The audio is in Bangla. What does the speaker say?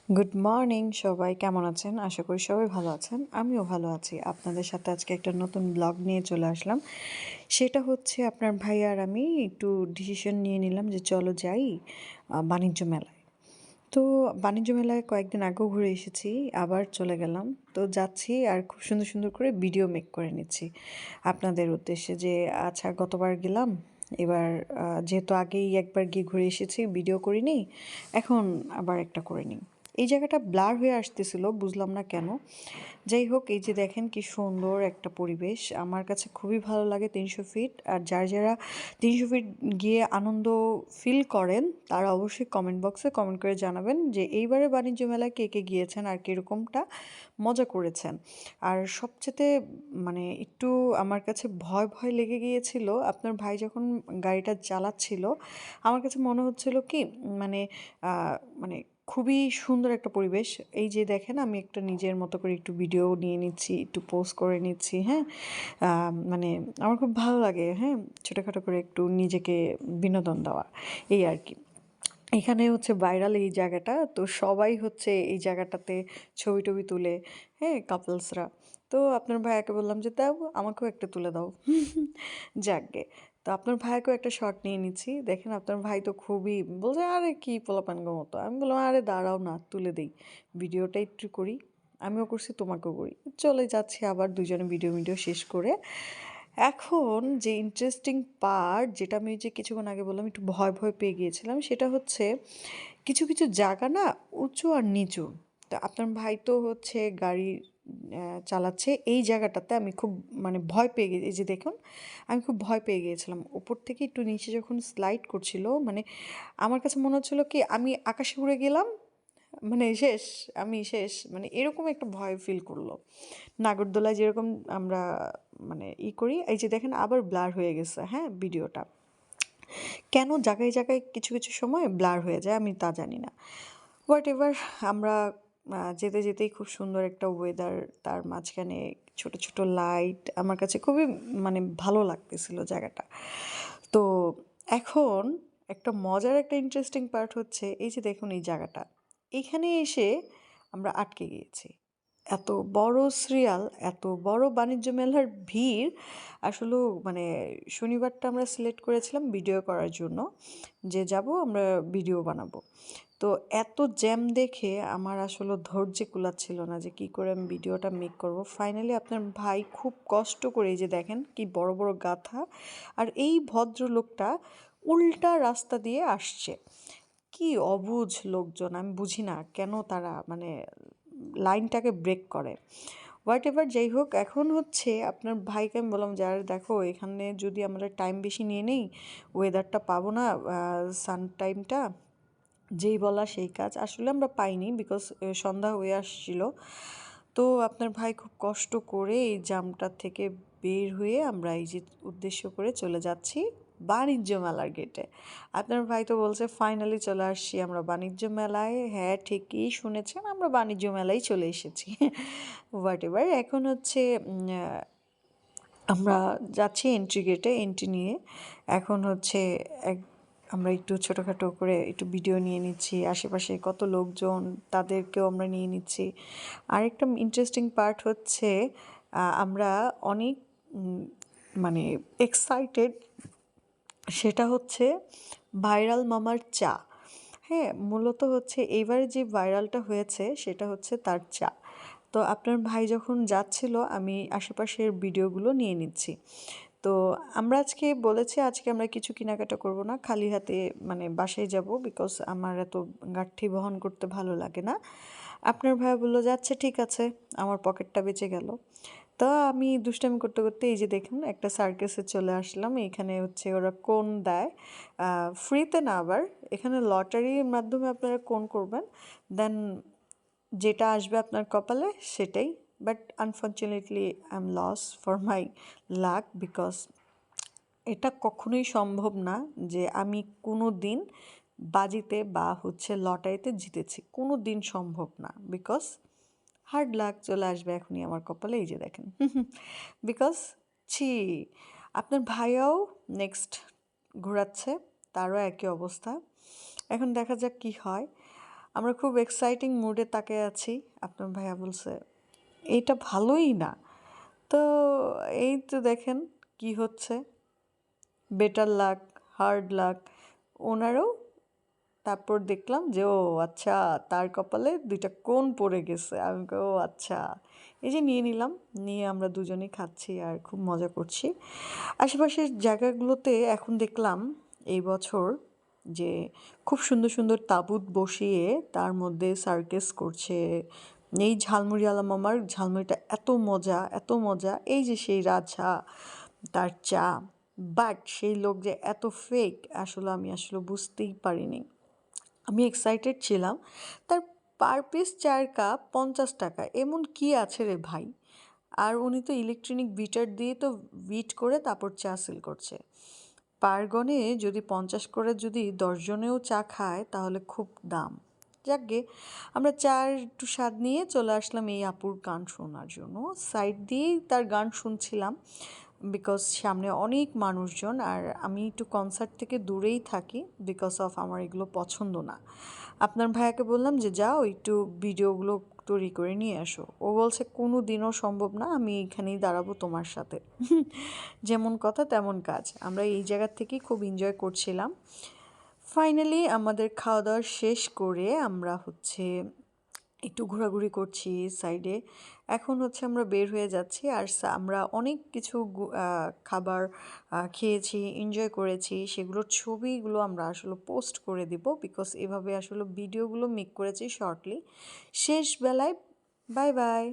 গুড মর্নিং সবাই, কেমন আছেন? আশা করি সবাই ভালো আছেন। আমিও ভালো আছি। আপনাদের সাথে আজকে একটা নতুন ব্লগ নিয়ে চলে আসলাম। সেটা হচ্ছে আপনার ভাই আর আমি একটু ডিসিশন নিয়ে নিলাম যে চলো যাই বাণিজ্য মেলায়। তো বাণিজ্য মেলায় কয়েকদিন আগেও ঘুরে এসেছি, আবার চলে গেলাম। তো যাচ্ছি আর খুব সুন্দর সুন্দর করে ভিডিও মেক করে নিচ্ছি আপনাদের উদ্দেশ্যে যে আচ্ছা গতবার গেলাম, এবার যেহেতু আগেই একবার গিয়ে ঘুরে এসেছি, ভিডিও করিনি, এখন আবার একটা করে নিই। এই জায়গাটা ব্লার হয়ে আসতেছিল, বুঝলাম না কেন। যাই হোক, এই যে দেখেন কি সুন্দর একটা পরিবেশ, আমার কাছে খুবই ভালো লাগে 300 ফিট। আর যারা 300 ফিট গিয়ে আনন্দ ফিল করেন তারা অবশ্যই কমেন্ট বক্সে কমেন্ট করে জানাবেন যে এইবারে বাণিজ্য মেলায় কে কে গিয়েছেন আর কীরকমটা মজা করেছেন। আর সবচেয়ে মানে একটু আমার কাছে ভয় ভয় লেগে গিয়েছিল আপনার ভাই যখন গাড়িটা চালাচ্ছিল। আমার কাছে মনে হচ্ছিল কি মানে মানে খুবই সুন্দর একটা পরিবেশ। এই যে দেখেন আমি একটা নিজের মতো করে একটু ভিডিও নিয়ে নিচ্ছি, একটু পোস্ট করে নিচ্ছি, হ্যাঁ। মানে আমার খুব ভালো লাগে, হ্যাঁ, ছোটোখাটো করে একটু নিজেকে বিনোদন দেওয়া, এই আর কি। এখানে হচ্ছে ভাইরাল এই জায়গাটা, তো সবাই হচ্ছে এই জায়গাটাতে ছবি টবি তুলে, হ্যাঁ, কাপলসরা। তো আপনার ভাইয়াকে বললাম যে দাও আমাকেও একটা তুলে দাও। যাকগে, তো আপনার ভাইয়াকেও একটা শট নিয়ে নিচ্ছি। দেখেন আপনার ভাই তো খুবই বলছে আরে কি পোলাপানগো মতো। আমি বললাম আরে দাঁড়াও না, তুলে দেই, ভিডিওটা একটু করি। আমিও করছি, তোমাকেও করি। চলে যাচ্ছি আবার দুজনে ভিডিও শেষ করে। এখন যে ইন্টারেস্টিং পার্ট, যেটা আমি যে কিছুক্ষণ আগে বললাম একটু ভয় ভয় পেয়ে গিয়েছিলাম, সেটা হচ্ছে কিছু কিছু জায়গা না উঁচু আর নিচু। তো আপনার ভাই তো হচ্ছে গাড়ি চালাচ্ছে, এই জায়গাটাতে আমি খুব মানে ভয় পেয়ে গিয়ে, এই যে দেখুন আমি খুব ভয় পেয়ে গিয়েছিলাম। উপর থেকে একটু নিচে যখন স্লাইড করছিল, মানে আমার কাছে মনে হচ্ছিল কি আমি আকাশে উড়ে গেলাম, মানে শেষ, আমি শেষ, মানে এরকম একটা ভয় ফিল করলো। নাগরদোলায় যেরকম আমরা মানে করি। এই যে দেখেন আবার ব্লার হয়ে গেছে, হ্যাঁ, ভিডিওটা কেন জায়গায় জায়গায় কিছু কিছু সময় ব্লার হয়ে যায় আমি তা জানি না। হোয়াট এভার, আমরা যেতে যেতেই খুব সুন্দর একটা ওয়েদার, তার মাঝখানে ছোট ছোট লাইট, আমার কাছে খুবই মানে ভালো লাগতেছিল জায়গাটা। তো এখন একটা মজার একটা ইন্টারেস্টিং পার্ট হচ্ছে এই যে দেখুন এই জায়গাটা, এইখানে এসে আমরা আটকে গিয়েছি। এত বড় সিরিয়াল, এত বড় বাণিজ্য মেলার ভিড়। আসলেও মানে শনিবারটা আমরা সিলেক্ট করেছিলাম ভিডিও করার জন্য, যে যাব আমরা ভিডিও বানাবো। তো এত জ্যাম দেখে আমার আসলে ধৈর্য কুলাচ্ছিল না যে কি করে আমি ভিডিওটা মেক করব। ফাইনালি আপনার ভাই খুব কষ্ট করে, এই যে দেখেন কি বড় বড় গাথা, আর এই ভদ্রলোকটা উল্টা রাস্তা দিয়ে আসছে। কি অবুঝ লোকজন, আমি বুঝি না কেন তারা মানে লাইনটাকে ব্রেক করে। হোয়াট এভার, যাই হোক, এখন হচ্ছে আপনার ভাইকে আমি বললাম যে আর দেখো এখানে যদি আমরা টাইম বেশি নিয়ে নেই, ওয়েদারটা পাবো না, সান টাইমটা, যেই বলা সেই কাজ। আসলে আমরা পাইনি বিকজ সন্ধ্যা হয়ে আসছিল। তো আপনার ভাই খুব কষ্ট করে এই জামটা থেকে বের হয়ে আমরা এই যে উদ্দেশ্য করে চলে যাচ্ছি বাণিজ্য মেলার গেটে। আপনার ভাই তো বলছে ফাইনালি চলে আসছি আমরা বাণিজ্য মেলায়। হ্যাঁ, ঠিকই শুনেছেন, আমরা বাণিজ্য মেলায় চলে এসেছি। হোয়াট এভার, এখন হচ্ছে আমরা যাচ্ছি এন্ট্রি গেটে, এন্ট্রি নিয়ে এখন হচ্ছে এক আমরা একটু ছোটোখাটো করে একটু ভিডিও নিয়ে নিচ্ছি, আশেপাশে কত লোকজন তাদেরকেও আমরা নিয়ে নিচ্ছি। আরেকটা ইন্টারেস্টিং পার্ট হচ্ছে আমরা অনেক মানে এক্সাইটেড, সেটা হচ্ছে ভাইরাল মামার চা। হ্যাঁ, মূলত হচ্ছে এইবারে যে ভাইরালটা হয়েছে সেটা হচ্ছে তার চা। তো আপনার ভাই যখন যাচ্ছিল আমি আশেপাশের ভিডিওগুলো নিয়ে নিচ্ছি। তো আমরা আজকে বলেছি আজকে আমরা কিছু কেনাকাটা করব না, খালি হাতে মানে বাসায় যাব, বিকজ আমার এত গাঁঠি বহন করতে ভালো লাগে না। আপনার ভাই বললো যে আচ্ছা ঠিক আছে, আমার পকেটটা বেঁচে গেল। তো আমি দুষ্টামি করতে করতে এই যে দেখুন একটা সার্কাসে চলে আসলাম। এখানে হচ্ছে ওরা কোন দেয়, ফ্রিতে না, আবার এখানে লটারির মাধ্যমে আপনারা কোন করবেন, দেন যেটা আসবে আপনার কপালে সেটাই। But unfortunately I am loss for my luck, because এটা কখনোই সম্ভব না যে আমি কোনো দিন বাজিতে বা হচ্ছে লটারিতে জিতেছি, কোনো দিন সম্ভব না। বিকজ হার্ড লাক চলে আসবে এখনই আমার কপালে, এই যে দেখেন। বিকজ ছি, আপনার ভাইয়াও নেক্সট ঘোরাচ্ছে, তারও একই অবস্থা। এখন দেখা যাক কি হয়। আমরা খুব এক্সাইটিং মুডে তাকিয়ে আছি। আপনার ভাইয়া বলছে এইটা ভালোই না। তো এই তো দেখেন কি হচ্ছে, বেটার লাক, হার্ড লাক ওনারও। তারপর দেখলাম যে ও আচ্ছা, তার কপালে 2টা কোণ পড়ে গেছে। আমি ও আচ্ছা, এই যে নিয়ে নিলাম, নিয়ে আমরা দুজনেই খাচ্ছি আর খুব মজা করছি। আশেপাশের জায়গাগুলোতে এখন দেখলাম এই বছর যে খুব সুন্দর সুন্দর তাঁবুত বসিয়ে তার মধ্যে সার্কাস করছে। এই ঝালমুড়িওয়ালা মামার ঝালমুড়িটা এত মজা, এত মজা, এই যে সেই রাজা, তার চা। বাট সেই লোক যে এত ফেক, আমি আসলে বুঝতেই পারিনি। আমি এক্সাইটেড ছিলাম। তার পার পিস চায়ের কাপ 50 টাকা, এমন কি আছে রে ভাই? আর উনি তো ইলেকট্রনিক বিটার দিয়ে তো বিট করে তারপর চা সেল করছে। পার গণে যদি 50 করে যদি 10 জনেও চা খায় তাহলে খুব দাম। যাকগে, আমরা চার একটু স্বাদ নিয়ে চলে আসলাম এই আপুর গান শোনার জন্য। সাইড দিয়েই তার গান শুনছিলাম, বিকজ সামনে অনেক মানুষজন আর আমি একটু কনসার্ট থেকে দূরেই থাকি, বিকজ অফ আমার এগুলো পছন্দ না। আপনার ভাইয়াকে বললাম যে যাও একটু ভিডিওগুলো তৈরি করে নিয়ে আসো। ও বলছে কোনো দিনও সম্ভব না, আমি এখানেই দাঁড়াবো তোমার সাথে। যেমন কথা তেমন কাজ। আমরা এই জায়গার থেকেই খুব এনজয় করছিলাম। ফাইনালি আমাদের খাওয়া দাওয়া শেষ করে আমরা একটু ঘোরাঘুরি করছি সাইডে। এখন আমরা বের হয়ে যাচ্ছি আর আমরা অনেক কিছু খাবার খেয়েছি, এনজয় করেছি। সেগুলোর ছবিগুলো আমরা আসলে পোস্ট করে দিব, বিকজ এভাবে আসলে ভিডিওগুলো মেক করেছি শর্টলি। শেষ বেলায় বাই বাই।